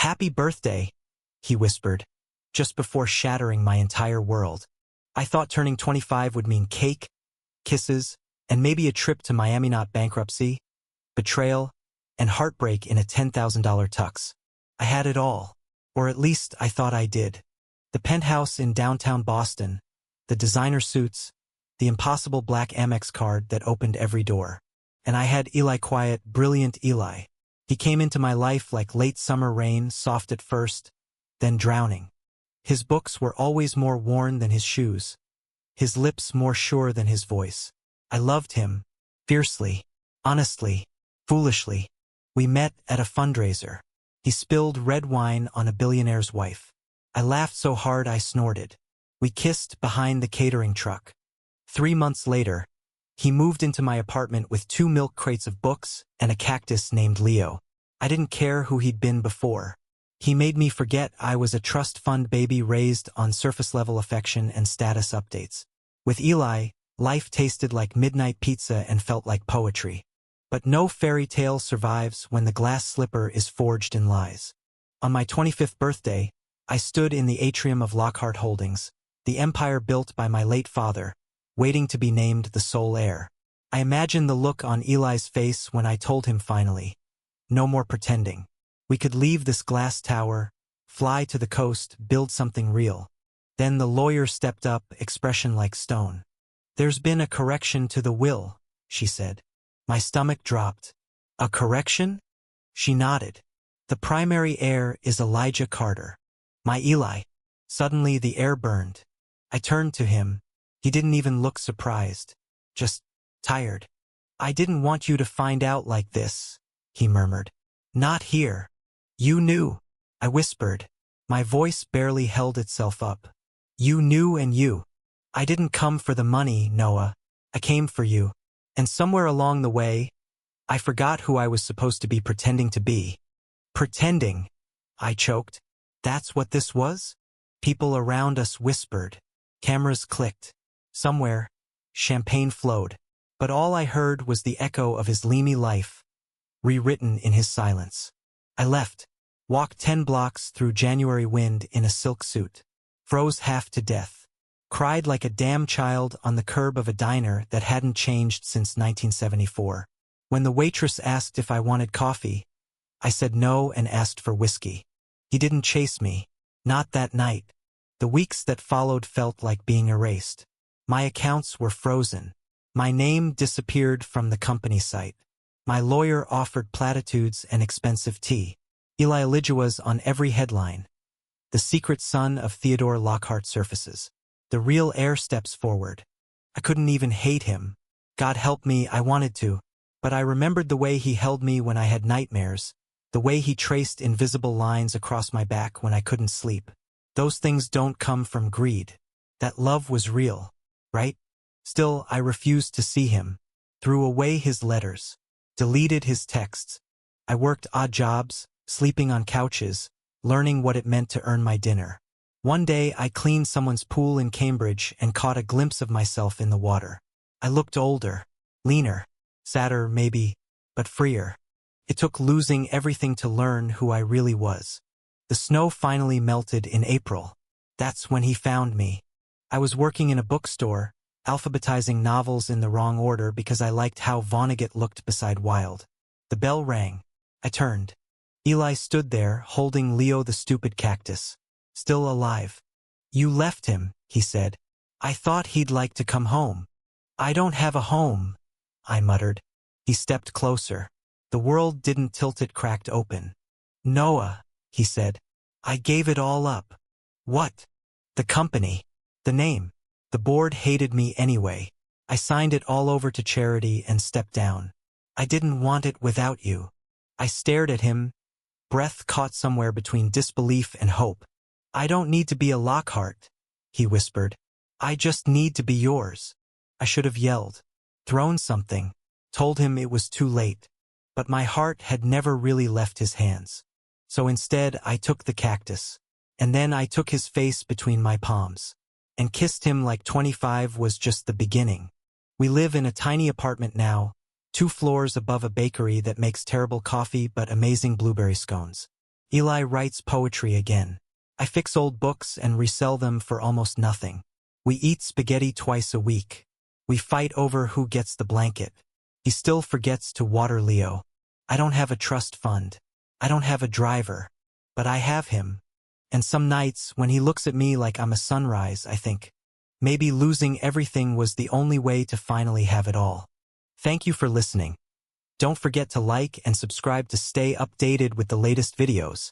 "Happy birthday," he whispered, just before shattering my entire world. I thought turning 25 would mean cake, kisses, and maybe a trip to Miami, not bankruptcy, betrayal, and heartbreak in a $10,000 tux. I had it all, or at least I thought I did. The penthouse in downtown Boston, the designer suits, the impossible black Amex card that opened every door. And I had Eli, quiet, brilliant Eli. He came into my life like late summer rain, soft at first, then drowning. His books were always more worn than his shoes, his lips more sure than his voice. I loved him, fiercely, honestly, foolishly. We met at a fundraiser. He spilled red wine on a billionaire's wife. I laughed so hard I snorted. We kissed behind the catering truck. 3 months later, he moved into my apartment with 2 milk crates of books and a cactus named Leo. I didn't care who he'd been before. He made me forget I was a trust fund baby raised on surface-level affection and status updates. With Eli, life tasted like midnight pizza and felt like poetry. But no fairy tale survives when the glass slipper is forged in lies. On my 25th birthday, I stood in the atrium of Lockhart Holdings, the empire built by my late father, waiting to be named the sole heir. I imagined the look on Eli's face when I told him finally, "No more pretending. We could leave this glass tower, fly to the coast, build something real." Then the lawyer stepped up, expression like stone. "There's been a correction to the will," she said. My stomach dropped. "A correction?" She nodded. "The primary heir is Elijah Carter, my Eli." Suddenly the air burned. I turned to him. He didn't even look surprised, just tired. "I didn't want you to find out like this," he murmured. "Not here." "You knew," I whispered. My voice barely held itself up. "You knew, and you." "I didn't come for the money, Noah. I came for you. And somewhere along the way, I forgot who I was supposed to be pretending to be." "Pretending," I choked. "That's what this was?" People around us whispered. Cameras clicked. Somewhere, champagne flowed. But all I heard was the echo of his Leamy life, rewritten in his silence. I left, walked 10 blocks through January wind in a silk suit, froze half to death, cried like a damn child on the curb of a diner that hadn't changed since 1974. When the waitress asked if I wanted coffee, I said no and asked for whiskey. He didn't chase me. Not that night. The weeks that followed felt like being erased. My accounts were frozen. My name disappeared from the company site. My lawyer offered platitudes and expensive tea. Eli Elijah was on every headline. The secret son of Theodore Lockhart surfaces. The real heir steps forward. I couldn't even hate him. God help me, I wanted to. But I remembered the way he held me when I had nightmares, the way he traced invisible lines across my back when I couldn't sleep. Those things don't come from greed. That love was real, right? Still, I refused to see him. Threw away his letters. Deleted his texts. I worked odd jobs, sleeping on couches, learning what it meant to earn my dinner. One day I cleaned someone's pool in Cambridge and caught a glimpse of myself in the water. I looked older, leaner, sadder maybe, but freer. It took losing everything to learn who I really was. The snow finally melted in April. That's when he found me. I was working in a bookstore, alphabetizing novels in the wrong order because I liked how Vonnegut looked beside Wilde. The bell rang. I turned. Eli stood there, holding Leo the stupid cactus. Still alive. "You left him," he said. "I thought he'd like to come home." "I don't have a home," I muttered. He stepped closer. The world didn't tilt, it cracked open. "Noah," he said, "I gave it all up." "What?" "The company. The name. The board hated me anyway. I signed it all over to charity and stepped down. I didn't want it without you." I stared at him, breath caught somewhere between disbelief and hope. "I don't need to be a Lockhart," he whispered. "I just need to be yours." I should have yelled, thrown something, told him it was too late. But my heart had never really left his hands. So instead I took the cactus. And then I took his face between my palms. And kissed him like 25 was just the beginning. We live in a tiny apartment now, 2 floors above a bakery that makes terrible coffee but amazing blueberry scones. Eli writes poetry again. I fix old books and resell them for almost nothing. We eat spaghetti twice a week. We fight over who gets the blanket. He still forgets to water Leo. I don't have a trust fund. I don't have a driver. But I have him. And some nights, when he looks at me like I'm a sunrise, I think, maybe losing everything was the only way to finally have it all. Thank you for listening. Don't forget to like and subscribe to stay updated with the latest videos.